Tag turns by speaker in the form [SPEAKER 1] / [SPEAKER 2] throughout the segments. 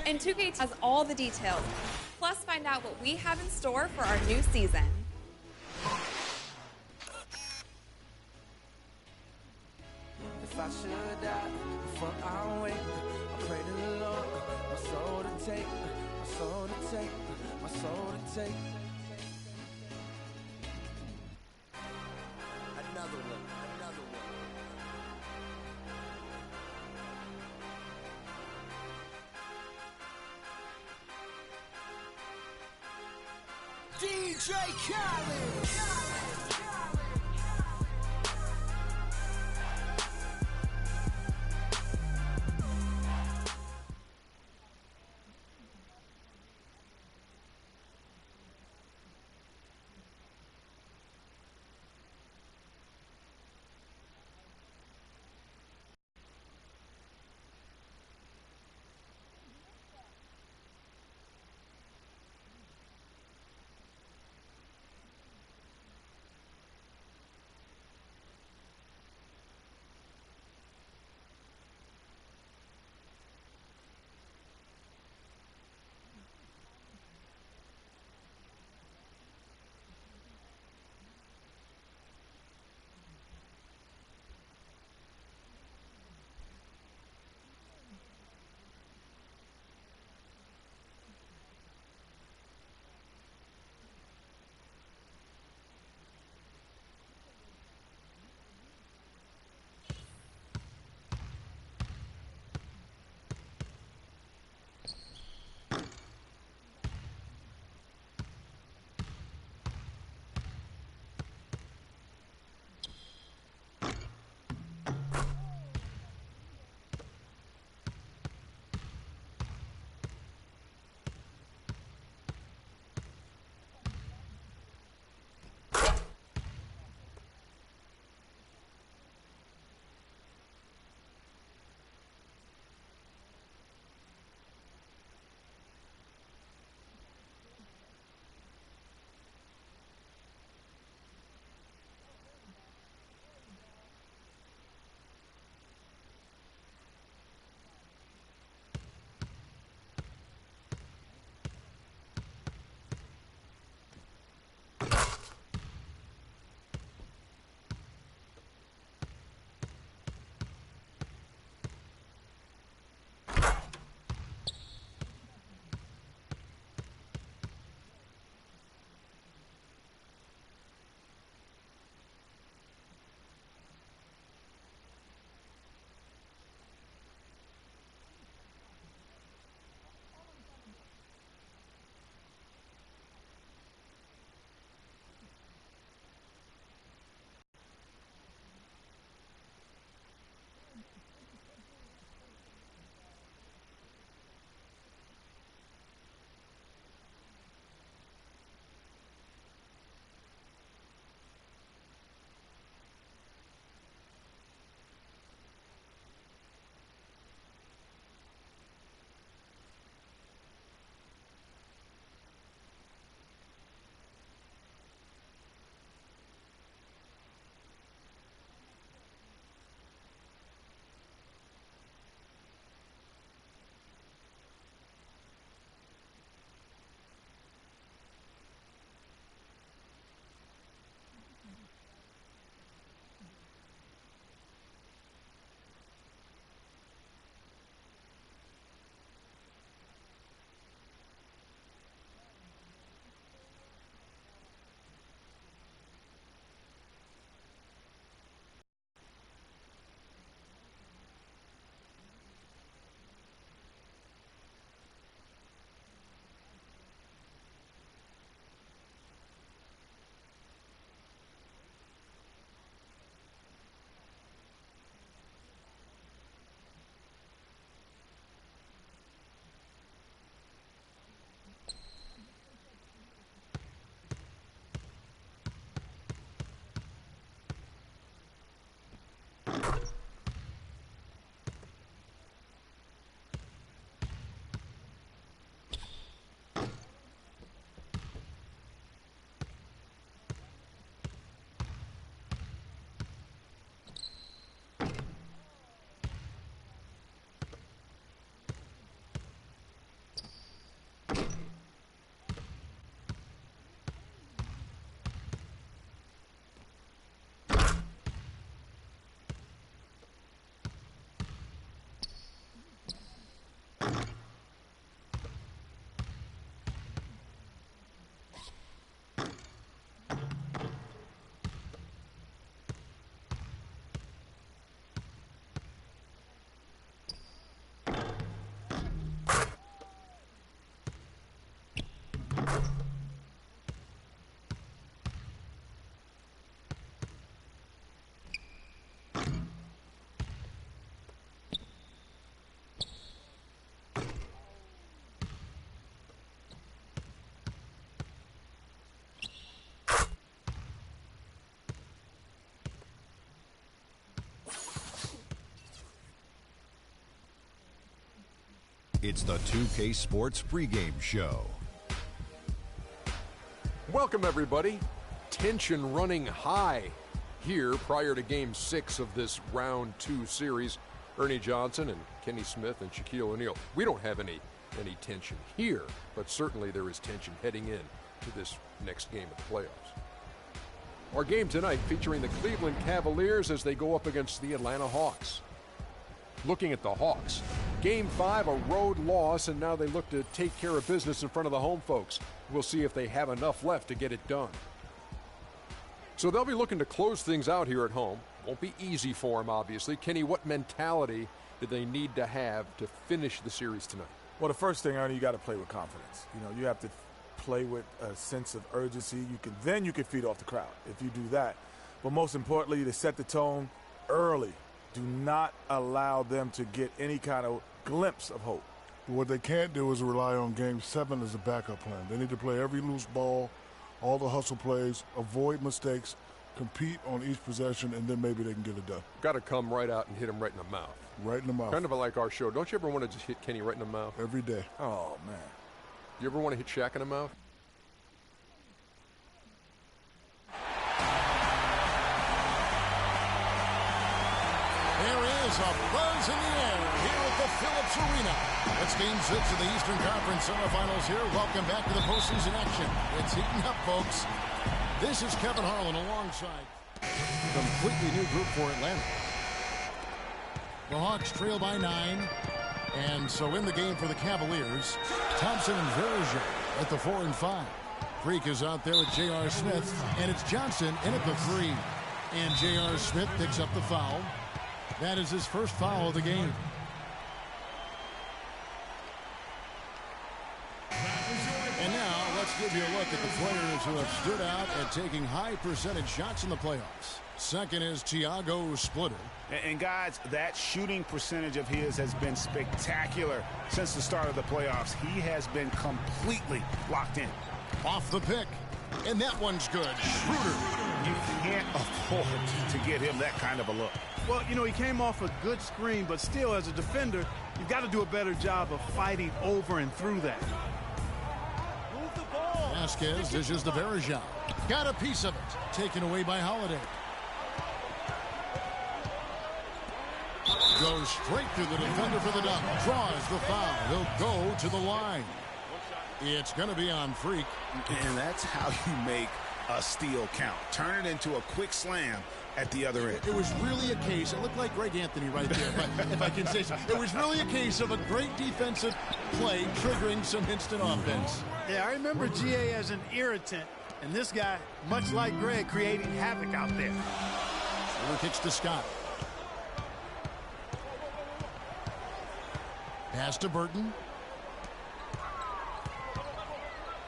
[SPEAKER 1] And 2K has all the details. Plus, find out what we have in store for our new season.
[SPEAKER 2] If I should die before I wake, I pray to the Lord, my soul to take, my soul to take, my soul to take. Another one, another one. DJ Khaled.
[SPEAKER 3] It's the 2K Sports pregame show.
[SPEAKER 4] Welcome, everybody. Tension running high here prior to Game 6 of this Round 2 series. Ernie Johnson and Kenny Smith and Shaquille O'Neal. We don't have any tension here, but certainly there is tension heading in to this next game of the playoffs. Our game tonight featuring the Cleveland Cavaliers as they go up against the Atlanta Hawks. Looking at the Hawks, Game 5, a road loss, and now they look to take care of business in front of the home folks. We'll see if they have enough left to get it done. So they'll be looking to close things out here at home. Won't be easy for them, obviously. Kenny, what mentality do they need to have to finish the series tonight?
[SPEAKER 5] Well, the first thing, Ernie, you got to play with confidence. You know, you have to play with a sense of urgency. Then you can feed off the crowd if you do that. But most importantly, to set the tone early. Do not allow them to get any kind of glimpse of hope.
[SPEAKER 6] What they can't do is rely on Game 7 as a backup plan. They need to play every loose ball, all the hustle plays, avoid mistakes, compete on each possession, and then maybe they can get it done.
[SPEAKER 4] Got to come right out and hit him right in the mouth.
[SPEAKER 6] Right in the mouth.
[SPEAKER 4] Kind of like our show. Don't you ever want to just hit Kenny right in the mouth?
[SPEAKER 6] Every day.
[SPEAKER 5] Oh, man.
[SPEAKER 4] You ever want to hit Shaq in the mouth?
[SPEAKER 7] There is a buzz in the air here at the Phillips Arena. It's Game 6 of the Eastern Conference semifinals here. Welcome back to the postseason action. It's heating up, folks. This is Kevin Harlan alongside. Completely new group for Atlanta. The Hawks trail by 9. And so in the game for the Cavaliers, Thompson and Verja at the 4 and 5. Freak is out there with J.R. Smith. And it's Johnson in at the 3. And J.R. Smith picks up the foul. That is his first foul of the game. And now let's give you a look at the players who have stood out at taking high percentage shots in the playoffs. Second is Thiago Splitter.
[SPEAKER 8] And guys, that shooting percentage of his has been spectacular since the start of the playoffs. He has been completely locked in.
[SPEAKER 7] Off the pick. And that one's good. Schroeder.
[SPEAKER 8] You can't afford to get him that kind of a look.
[SPEAKER 9] Well, you know, he came off a good screen, but still, as a defender, you've got to do a better job of fighting over and through that.
[SPEAKER 7] Move the ball. Vasquez dishes to Verja. Got a piece of it. Taken away by Holiday. Goes straight through the defender for the dunk. Draws the foul. He'll go to the line. It's going to be on Freak.
[SPEAKER 8] And that's how you make a steal count. Turn it into a quick slam at the other end.
[SPEAKER 7] It was really a case, it looked like Greg Anthony right there, but if I can say so. It was really a case of a great defensive play triggering some instant offense.
[SPEAKER 9] Yeah, I remember GA as an irritant, and this guy, much like Greg, creating havoc out there.
[SPEAKER 7] Schroeder kicks to Scott. Pass to Burton.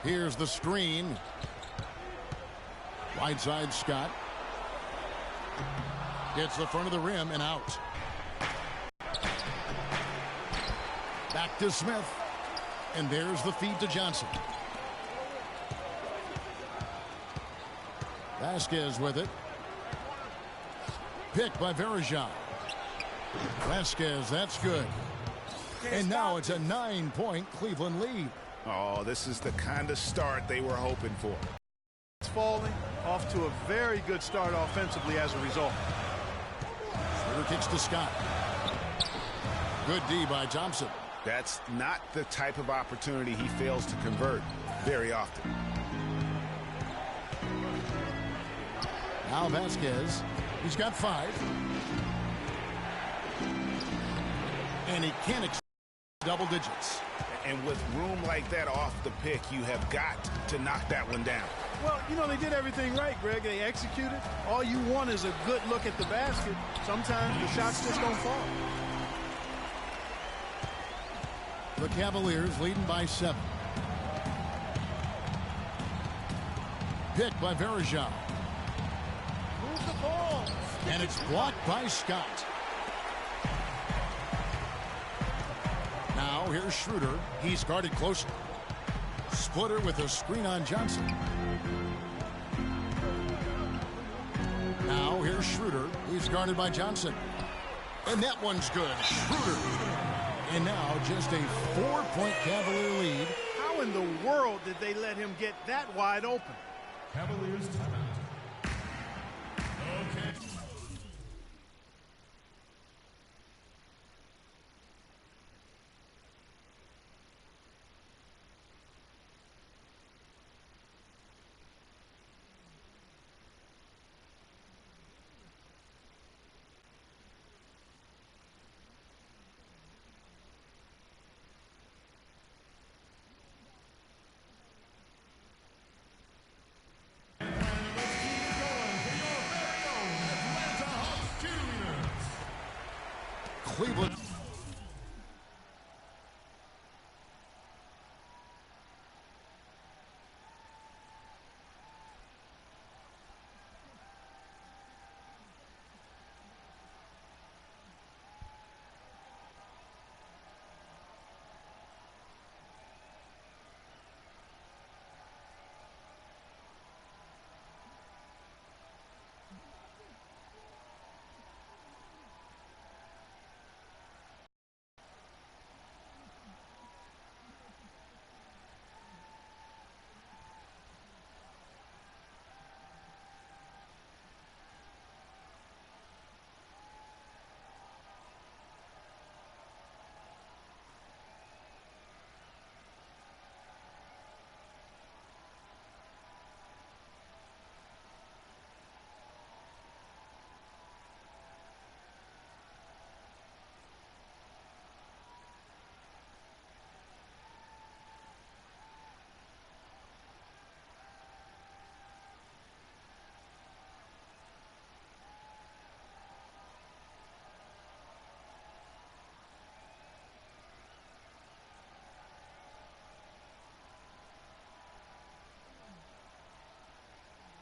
[SPEAKER 7] Here's the screen. Right side Scott. Gets the front of the rim and out. Back to Smith. And there's the feed to Johnson. Vasquez with it. Picked by Verja. Vasquez, that's good. And now it's a 9-point Cleveland lead.
[SPEAKER 8] Oh, this is the kind of start they were hoping for.
[SPEAKER 9] It's falling off to a very good start offensively as a result.
[SPEAKER 7] Schroeder kicks to Scott. Good D by Thompson.
[SPEAKER 8] That's not the type of opportunity he fails to convert very often.
[SPEAKER 7] Now Vasquez. He's got 5. And he can't double digits.
[SPEAKER 8] And with room like that off the pick, you have got to knock that one down.
[SPEAKER 9] Well, you know, they did everything right, Greg. They executed. All you want is a good look at the basket. Sometimes the shots just don't fall.
[SPEAKER 7] The Cavaliers leading by 7. Picked by Varejao.
[SPEAKER 9] Move the ball.
[SPEAKER 7] And it's blocked by Scott. Now here's Schroeder. He's guarded closely. Splitter with a screen on Johnson. Now here's Schroeder. He's guarded by Johnson. And that one's good. Schroeder. And now just a 4-point Cavalier lead.
[SPEAKER 9] How in the world did they let him get that wide open?
[SPEAKER 10] Cavaliers timeout. Okay.
[SPEAKER 7] Cleveland.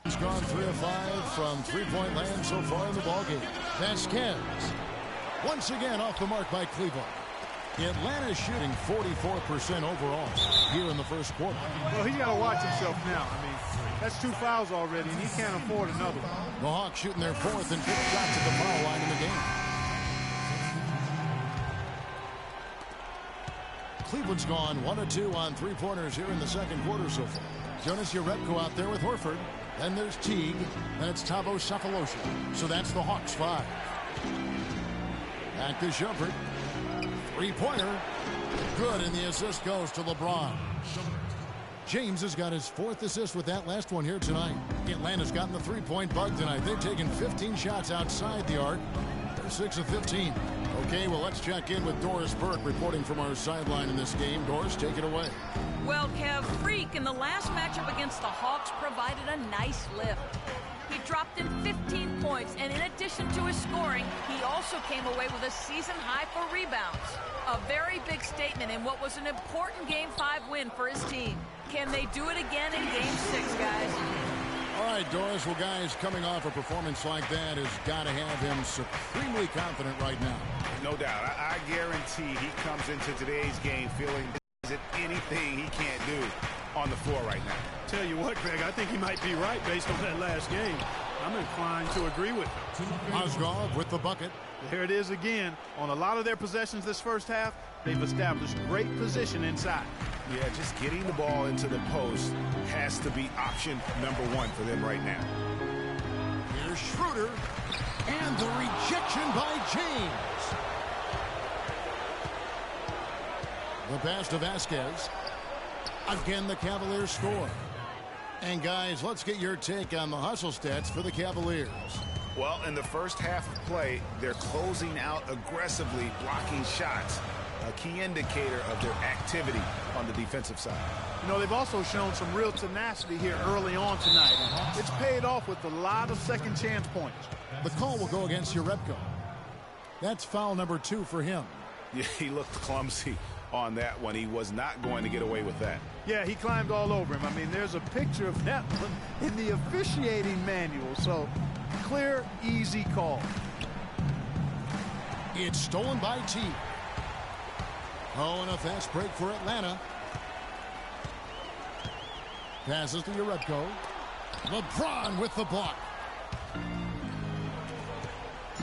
[SPEAKER 7] He's gone 3 of 5 from three-point land so far in the ballgame. Vasquez once again off the mark by Cleveland. Atlanta shooting 44% overall here in the first quarter.
[SPEAKER 9] Well, he's got to watch himself now. I mean, that's 2 fouls already, and he can't afford another one.
[SPEAKER 7] The Hawks shooting their 4th and 5th shots at the foul line in the game. Cleveland's gone 1 of 2 on three-pointers here in the second quarter so far. Jonas Jerebko out there with Horford. Then there's Teague. Then it's Thabo Sefolosha. So that's the Hawks 5. Back to Shumpert. Three-pointer. Good, and the assist goes to LeBron. James has got his 4th assist with that last one here tonight. Atlanta's gotten the three-point bug tonight. They've taken 15 shots outside the arc. They're 6 of 15. Okay, well, let's check in with Doris Burke reporting from our sideline in this game. Doris, take it away.
[SPEAKER 11] Well, Kev, Freak in the last matchup against the Hawks provided a nice lift. He dropped in 15 points, and in addition to his scoring, he also came away with a season high for rebounds. A very big statement in what was an important Game 5 win for his team. Can they do it again in Game 6, guys?
[SPEAKER 7] All right, Doris. Well, guys, coming off a performance like that has got to have him supremely confident right now.
[SPEAKER 8] No doubt. I guarantee he comes into today's game feeling there isn't anything he can't do on the floor right now.
[SPEAKER 9] Tell you what, Greg, I think he might be right based on that last game. I'm inclined to agree with him.
[SPEAKER 7] Mozgov with the bucket.
[SPEAKER 9] There it is again. On a lot of their possessions this first half, they've established great position inside.
[SPEAKER 8] Yeah, just getting the ball into the post has to be option number 1 for them right now.
[SPEAKER 7] Here's Schroeder. And the rejection by James. The pass to Vasquez. Again, the Cavaliers score. And, guys, let's get your take on the hustle stats for the Cavaliers.
[SPEAKER 8] Well, in the first half of play, they're closing out aggressively, blocking shots. a key indicator of their activity on the defensive side.
[SPEAKER 9] You know, they've also shown some real tenacity here early on tonight. It's paid off with a lot of second chance points.
[SPEAKER 7] The call will go against Jerebko. That's foul number 2 for him.
[SPEAKER 8] Yeah, he looked clumsy on that one. He was not going to get away with that.
[SPEAKER 9] Yeah, he climbed all over him. I mean, there's a picture of that one in the officiating manual. So, clear, easy call.
[SPEAKER 7] It's stolen by Teague. Oh, and a fast break for Atlanta. Passes to Jerebko. LeBron with the block.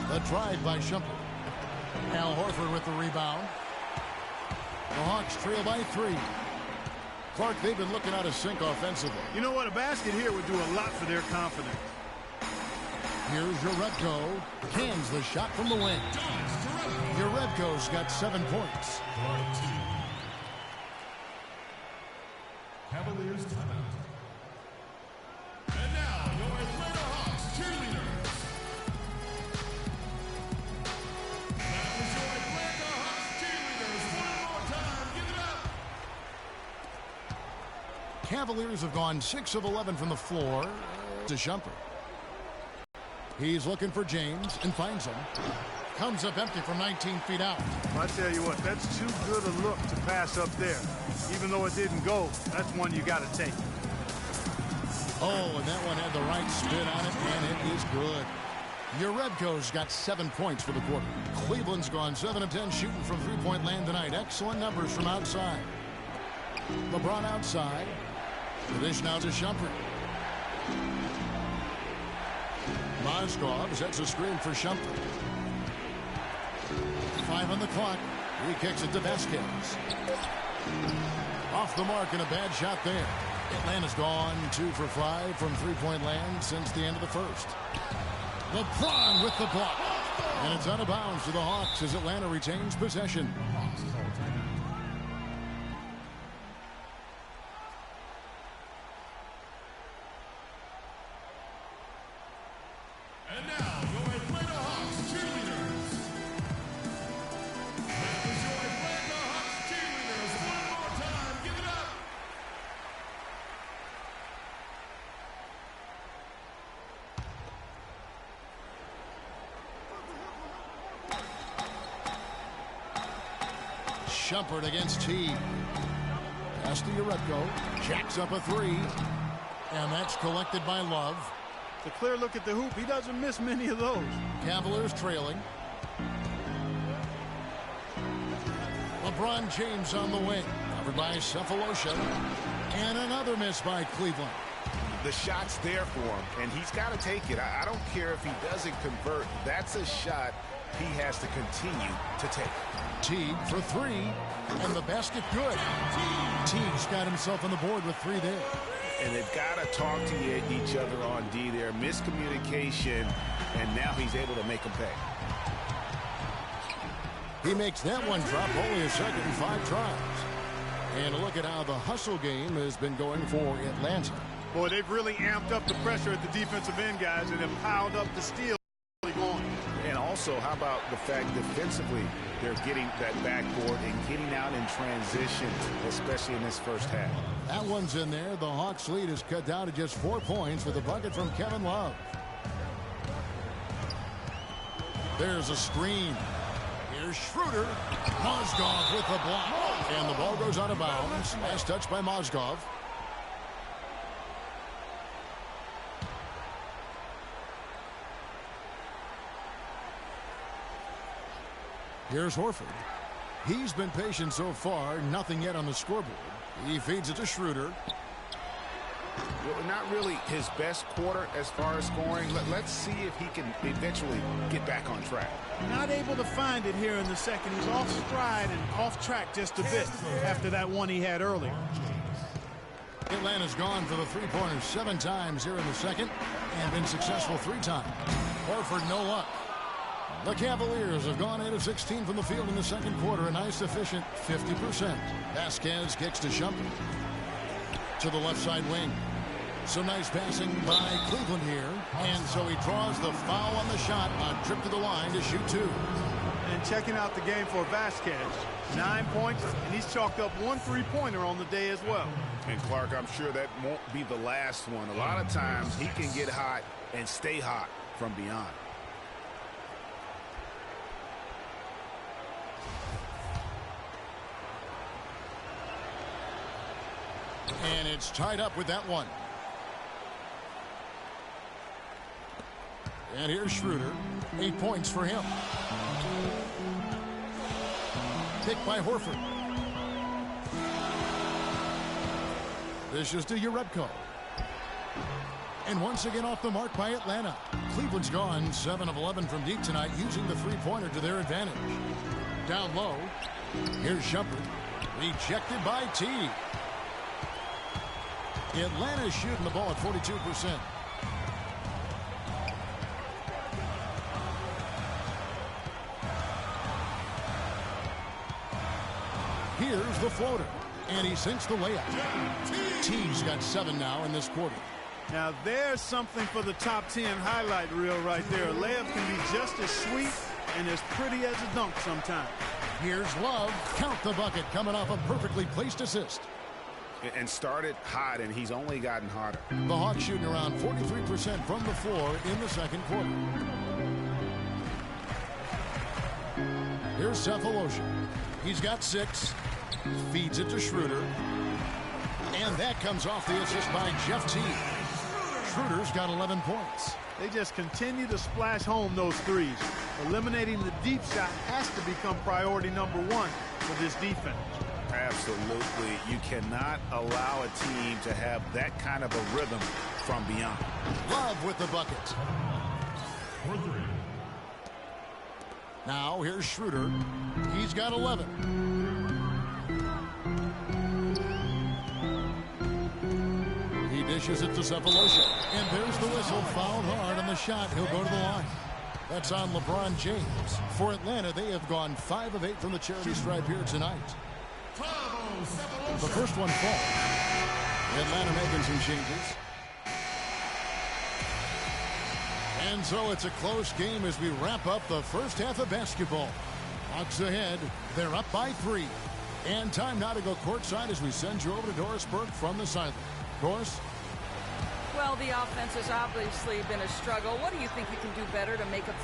[SPEAKER 7] The drive by Shumpert. Al Horford with the rebound. The Hawks trail by 3. Clark, they've been looking out of sync offensively.
[SPEAKER 9] You know what? A basket here would do a lot for their confidence.
[SPEAKER 7] Here's Jerebko. Cans the shot from the wing. Jerebko's got 7 points.
[SPEAKER 10] Cavaliers timeout. And now, your Atlanta Hawks cheerleaders. That was your Atlanta Hawks cheerleaders. One more time. Give it up.
[SPEAKER 7] Cavaliers have gone 6 of 11 from the floor to Shumpert. He's looking for James and finds him. Comes up empty from 19 feet out.
[SPEAKER 9] I tell you what, that's too good a look to pass up there. Even though it didn't go, that's one you got to take.
[SPEAKER 7] Oh, and that one had the right spin on it, and it is good. Jerebko's got 7 points for the quarter. Cleveland's gone 7 of 10 shooting from three-point land tonight. Excellent numbers from outside. LeBron outside. The dish now to Shumpert. Mozgov sets a screen for Shumpert. 5 on the clock. He kicks it to Vasquez. Off the mark and a bad shot there. Atlanta's gone 2 for 5 from three-point land since the end of the first. LeBron with the block. And it's out of bounds to the Hawks as Atlanta retains possession.
[SPEAKER 10] And now, your Atlanta Hawks cheerleaders. That was your Atlanta Hawks cheerleaders. One more time. Give it up.
[SPEAKER 7] Shumpert against Teague. Pass to Jerebko. Jacks up a 3. And that's collected by Love.
[SPEAKER 9] The clear look at the hoop. He doesn't miss many of those.
[SPEAKER 7] Cavaliers trailing. LeBron James on the wing. Covered by Cephalosha. And another miss by Cleveland.
[SPEAKER 8] The shot's there for him, and he's got to take it. I don't care if he doesn't convert. That's a shot he has to continue to take.
[SPEAKER 7] Teague for 3. And the basket good. Teague's got himself on the board with 3 there.
[SPEAKER 8] And they've got to talk to each other on D there. Miscommunication, and now he's able to make them pay.
[SPEAKER 7] He makes that one drop, only a second in 5 tries. And a look at how the hustle game has been going for Atlanta.
[SPEAKER 9] Boy, they've really amped up the pressure at the defensive end, guys, and have piled up the steal.
[SPEAKER 8] And also, how about the fact defensively, they're getting that backboard and getting out in transition, especially in this first half.
[SPEAKER 7] That one's in there. The Hawks lead is cut down to just 4 points with a bucket from Kevin Love. There's a screen. Here's Schroeder. Mozgov with the block. And the ball goes out of bounds. Last touch by Mozgov. Here's Horford. He's been patient so far. Nothing yet on the scoreboard. He feeds it to Schroeder.
[SPEAKER 8] Well, not really his best quarter as far as scoring. Let's see if he can eventually get back on track.
[SPEAKER 9] Not able to find it here in the second. He's off stride and off track just a bit after that one he had earlier.
[SPEAKER 7] Atlanta's gone for the three-pointer 7 times here in the second and been successful 3 times. Horford no luck. The Cavaliers have gone 8 of 16 from the field in the second quarter, a nice efficient 50%. Vasquez kicks to Shumpert. To the left side wing. Some nice passing by Cleveland here. And so he draws the foul on the shot on trip to the line to shoot 2.
[SPEAKER 9] And been checking out the game for Vasquez. 9 points, and he's chalked up 1 3-pointer on the day as well.
[SPEAKER 8] And Clark, I'm sure that won't be the last one. A lot of times he can get hot and stay hot from beyond.
[SPEAKER 7] And it's tied up with that one. And here's Schroeder. 8 points for him. Picked by Horford. This is to Jerebko. And once again off the mark by Atlanta. Cleveland's gone 7 of 11 from deep tonight, using the three-pointer to their advantage. Down low. Here's Shumpert. Rejected by T. Atlanta's shooting the ball at 42%. Here's the floater, and he sinks the layup. T's got 7 now in this quarter.
[SPEAKER 9] Now there's something for the top 10 highlight reel right there. A layup can be just as sweet and as pretty as a dunk sometimes.
[SPEAKER 7] Here's Love. Count the bucket, coming off a perfectly placed assist.
[SPEAKER 8] And started hot, and he's only gotten hotter.
[SPEAKER 7] The Hawks shooting around 43% from the floor in the second quarter. Here's Cephalosha. He's got 6. Feeds it to Schroeder. And that comes off the assist by Jeff T. Schroeder's got 11 points.
[SPEAKER 9] They just continue to splash home those threes. Eliminating the deep shot has to become priority number 1 for this defense.
[SPEAKER 8] Absolutely. You cannot allow a team to have that kind of a rhythm from beyond.
[SPEAKER 7] Love with the bucket. Now here's Schroeder. He's got 11. He dishes it to Cephalosha. And there's the whistle. Fouled hard on the shot. He'll go to the line. That's on LeBron James. For Atlanta, they have gone 5 of 8 from the charity stripe here tonight. The first one falls. Atlanta making some changes. And so it's a close game as we wrap up the first half of basketball. Hawks ahead. They're up by 3. And time now to go courtside as we send you over to Doris Burke from the sideline. Doris?
[SPEAKER 11] Well, the offense has obviously been a struggle. What do you think you can do better to make up?